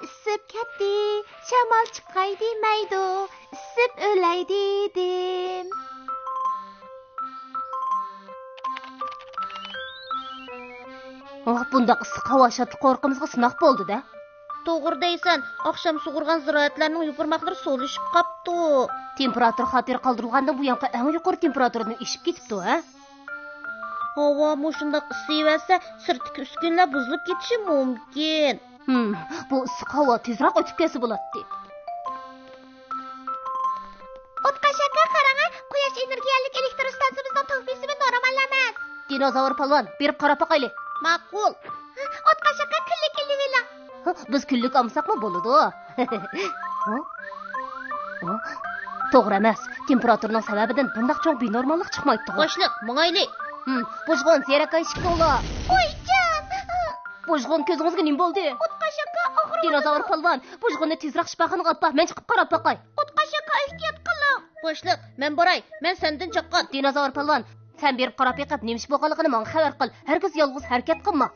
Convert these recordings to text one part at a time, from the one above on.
isib ketdi, shamol chiqay demaydi, isib o'lay dedim. Bundaq issiq havo shatli qo'riqimizga sinoq bo'ldi-da. To'g'ri deysan, oqshom sug'urgan ziroatlarning yupurmoqlari so'lishib qopti. Temperatur xatir qoldirilganda bu yoqqa eng yuqori temperaturani ishib ketibdi, ha? Havo mushundaq isiversa, sirtki uskunlar buzilib ketishi mumkin. Bu issiq havo tezroq o'tib kelsa bo'ladi. O'tqashaqqa qarang, quyosh energiyalik elektr stansiyamizning tog' qismi normal emas. Dinozavr polvon, berib qarab boqayli. Ma'qul. O'tqashaqqa kunlik vela. Biz kunlik olmasaqmi bo'ladi? To'g'ri emas. Temperaturning sababidan bundaq cho'ng benormallik chiqmaydi. Boshliq, mong'ayli. Bujg'on serakay shikola. O'yjon. Bujg'on ko'zingizga nima bo'ldi? O'tqashaqqa og'riq. Dinozavr polvon, bujg'onni tezroq shifoxonaga olib, men chiqib qarab boqay. O'tqashaqqa ehtiyot qiling. Boshliq, men boray. Men sendan chaqqan. Dinozavr polvon, sen berib qarab yiqib, nemish bo'lganligini menga xabar qil. Herkes yolg'iz harakat qilma.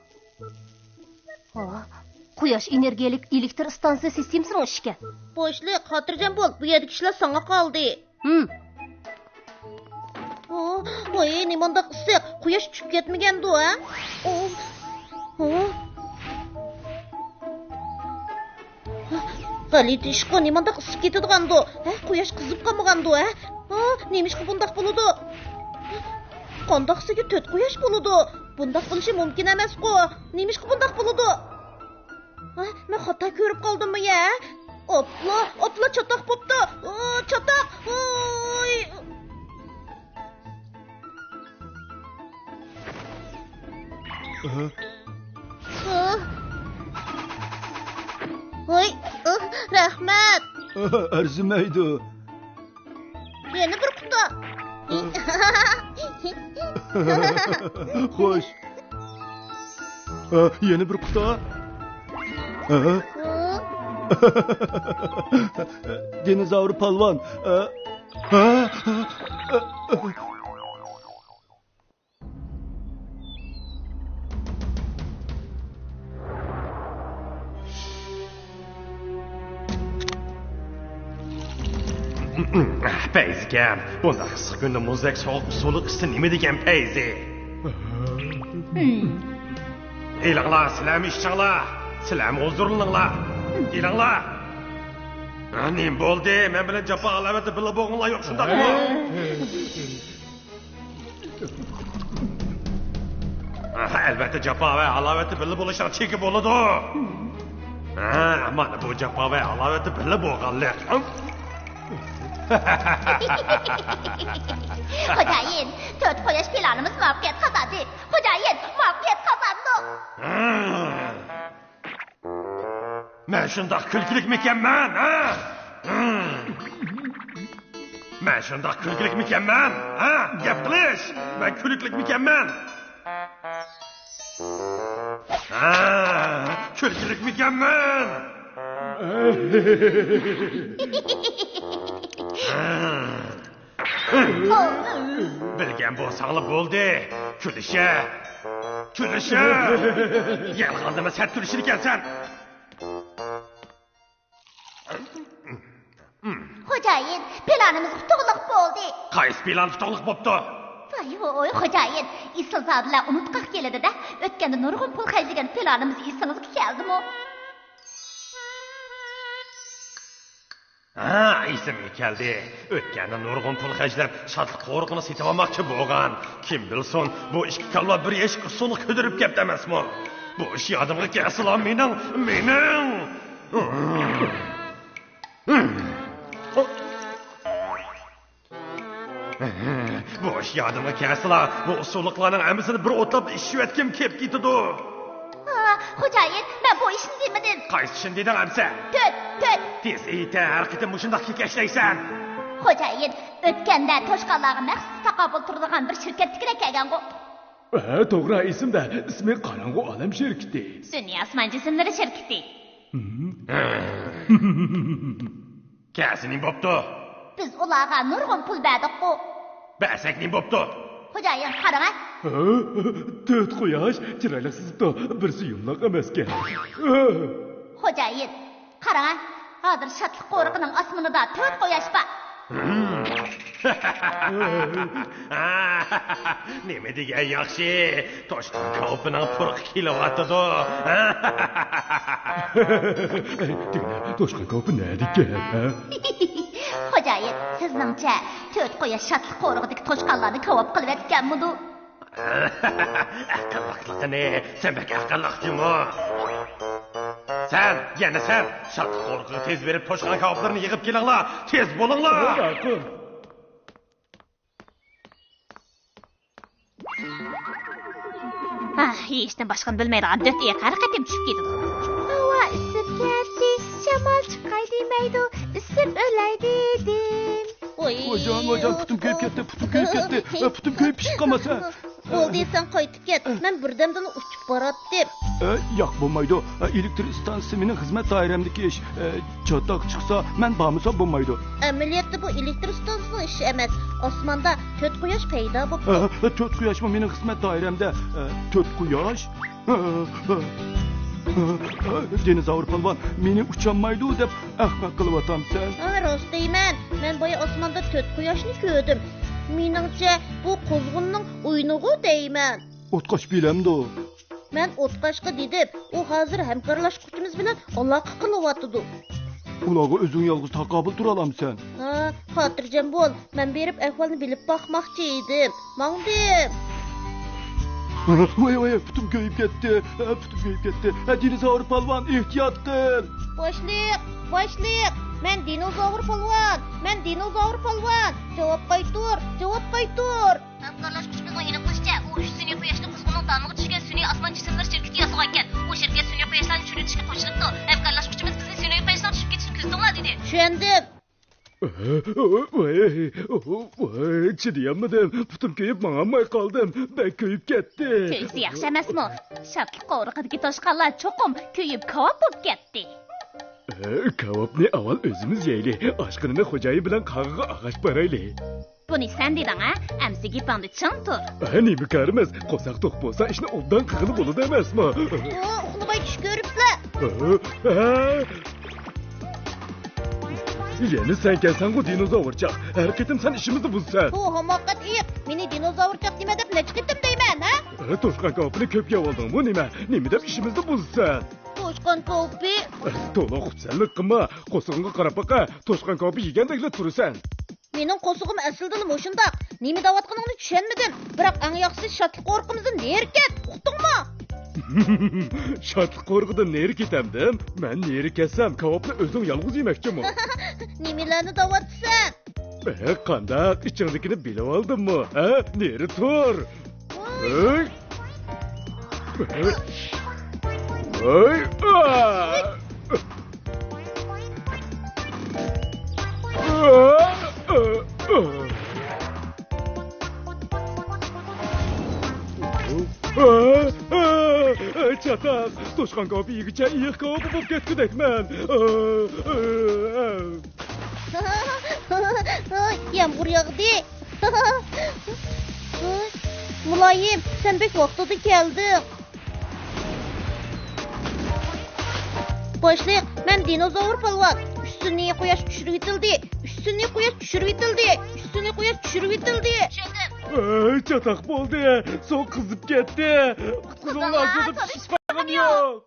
Quyosh energiyalik elektr stansiya sistemasining ishga. Boshliq, xotirjam bo'l. Bu yerda kishilar senga qoldi. Voy, nimandaq issiq. Quyosh tushib ketmagandi, ha? G'alati ishqo, nimandaq isib ketadigandu? Quyosh qizib qolmagandi, ha? Nemishqa bundaq bo'ladi? Qandaqsiga 4 quyosh bo'ladi? Bundaq bo'lishi mumkin emas-ku. Nemishqa bundaq bo'ladi? Men xato ko'rib qoldimmi ya? Opla chatoq bo'pti. Chatoq. Oy. Voy, rahmat. Arzimaydi. Yana bir quti. Xo'sh. Yana bir quti. Dinozavr polvon. Peyzikam, bunda issiq kunda muzdek sovuq so'liq qisdi nima degan peyzi? Elanglar, sizlarmi ishchinglar? Sizlarmi o'zurlinglar? Elanglar. Nim bo'ldi? Men bilan jafo alavati bila bo'g'inglar yo'q shundaqmi? Albatta jafo va alavati bila bo'lishlar cheki bo'ladi. Mana bu jafo va alavati bila bo'lganlik. Xo'jayin, 4 quyosh planimiz muvaffaqiyat qozonadi. Xo'jayin, muvaffaqiyat qozondi. Men shundoq kulgilikmikanman, ha? Men shundoq kulgilikmikanman, ha? Gap qilish. Men kulgilikmikanman. Kulgilikmikanman. Bilgan bo'lsanglar bo'ldi. Kulisha. Yalg'ondimi sen kulishir ekansan? Xo'jayin, planimiz to'liq bo'ldi. Qaysi plan to'liq bo'pti? Voy, xo'jayin, islzodlar unutqaq keladi-da. O'tganda nurg'un pul xarjlagan planimiz esingizga keldimi? Esimga keldi. O'tganda nurg'un pul xarjlab shadliq qoriqini setib olmoqchi bo'lgan. Kim bilsin, bu ikki kalla bir eshik usulni ko'dirib ketdi emasmi? Bu ish yodimga kelsa mening. Bu ish yodimga kelsa, bu usulliklarning hammasini bir o'tlab ishlayotgan kelib ketdi. Xo'jayin, men bu ishni demadim. Qaysi ishni deding hamsa? Tut. Tez ayta, har qitim mushundaq kekashlaysan. Xo'jayin, o'tganda to'shqanlarga maxsus taqobil turadigan bir shirkat tiklab kelgan-ku. To'g'ri, esimda. Ismi Qorong'u olam shirkati. Dunyo osmon jismlari shirkati. Kasining bo'pti. Biz ularga nurg'un pul berdik-ku. Basakning bo'pti. Xo'jayin, qarang. 4 quyosh chiroyli sizibdi. Birsi yumloq emaskan. Xo'jayin, Qarang, hozir şadlıq qoriqining osmonida 4 quyosh bor. Nima degan yaxshi, toshqin ko'pining purq kilovatidi. Toshqin ko'pi nima degan? Xo'jayin, sizningcha 4 quyosh şadlıq qoriqidagi to'shqanlarni ko'p qilib etganmidi? Aqlliqligini, sen bak aqlliqchimi? Sen, yana sen, şadlıq qoriqiga tez berib toshqan ko'plarni yig'ib kelinglar, tez bo'linglar. Hechdan boshqani bilmaydigan döteye qaraqatim tushib ketdi. Hava isib ketdi, shamol chiqay demaydi, isib o'lay dedim. Hocam, putum kuyib ketdi, putum kuyib pishib qolmasa. Bo'ldi, sen qaytib ket. Men birdamdan uchib boratdim. Yo'q bo'lmaydi. Elektr stansiyasi mening xizmat doiramdagi ish. Chatoq chiqsa, men bormasa bo'lmaydi. Amaliyotda bu elektr stansiyasining ishi emas. Osmonda 4 quyosh paydo bo'ldi. 4 quyoshmi mening xizmat doiramda? 4 quyosh? Dinozavr polvon meni ucholmaydi deb ahmoq qilib otamsan. Rost deyman. Men boya osmonda 4 quyoshni ko'rdim. Meningcha bu qo'zg'inning o'yinig'i deyman. O'tqash bilamdi. Men o'tqashqa dedim. U hozir hamkorlashuvchimiz bilan aloqa qilyapti. Ularga o'zing yolg'iz taqobil tura olamsan. Xotirjam bo'l. Men berib ahvolni bilib boqmoqchi edim. Mangdim. Voy, putum kuyib ketdi. Dinozavr polvon ehtiyot qil. Boshliq. Men dinozavr polvon. Javob qaytur. Hamkorlashuvchimizning aniqlashicha, u sun'iy quyoshni quzg'unning tarmog'iga tushgan sun'iy osmon jismlar shirkati yasagan ekan. U shirkat sun'iy quyoshlarni tushirishga qo'shilibdi. Hamkorlashuvchimiz bizni sun'iy quyoshlar tushib ketishini ko'zdinglar dedi. Tushundim. Voy, chidayolmadim. Putum kuyib mang'amay qoldim. Ben kuyib ketdi. Kuysi yaxshi emasmi? Shadlıq qoriqidagi toshqanlar cho'qim kuyib ko'p bo'lib ketdi. Kavobni avval o'zimiz yeyli. Oshqinini xo'jayi bilan qag'iga ag'ash borayli. Buni sen deding, amsi gapingni ching tur. Nima qarimiz? Qo'saq to'q bo'lsa ishni obdan qilib bo'ladi emasmi? Uxlamay tush ko'ribsizlar. Yana sen kelsan-ku dinozavurchaq. Har ketim sen ishimizni buzsan. Bu hamoqat iyiq. Meni dinozavurchaq dema deb nech ketim deyman, Toshqan ko'pini ko'p yeb olding. Bu nima? Nima deb ishimizni buzsan? Toshqan ko'pi. To'la xursandlik qilma. Qo'sig'ingga qarab baqa. Toshqan ko'pi yegandekla turasan. Mening qo'sig'im aslida shundoq. Nima da'vatqiningni tushunmadim. Biroq eng yaxshisi shadlıq qoriqimizni nerket. Uqdingmi? Şadlıq qoriqidan neri ketamdim? Men neri kessam, kavobni o'zing yolg'iz yemoqchimi? Nimalarni da'vatsan? Qandaq ichingdikini bilib oldimmi? Neri tur. Çatak, toshqan ko'pi yegicha iyiq ko'pi bo'lib ketgudekman. Yağmur yağdı. Mulayim, sen bek vaqtida kelding. Boshliq, men dinozavr polvon. Üstüne quyosh tushirib etildi. Tushundim. Çatak bo'ldi. So'ng qizib ketdi. Qutqizinglar, deb ishpag'im yo'q.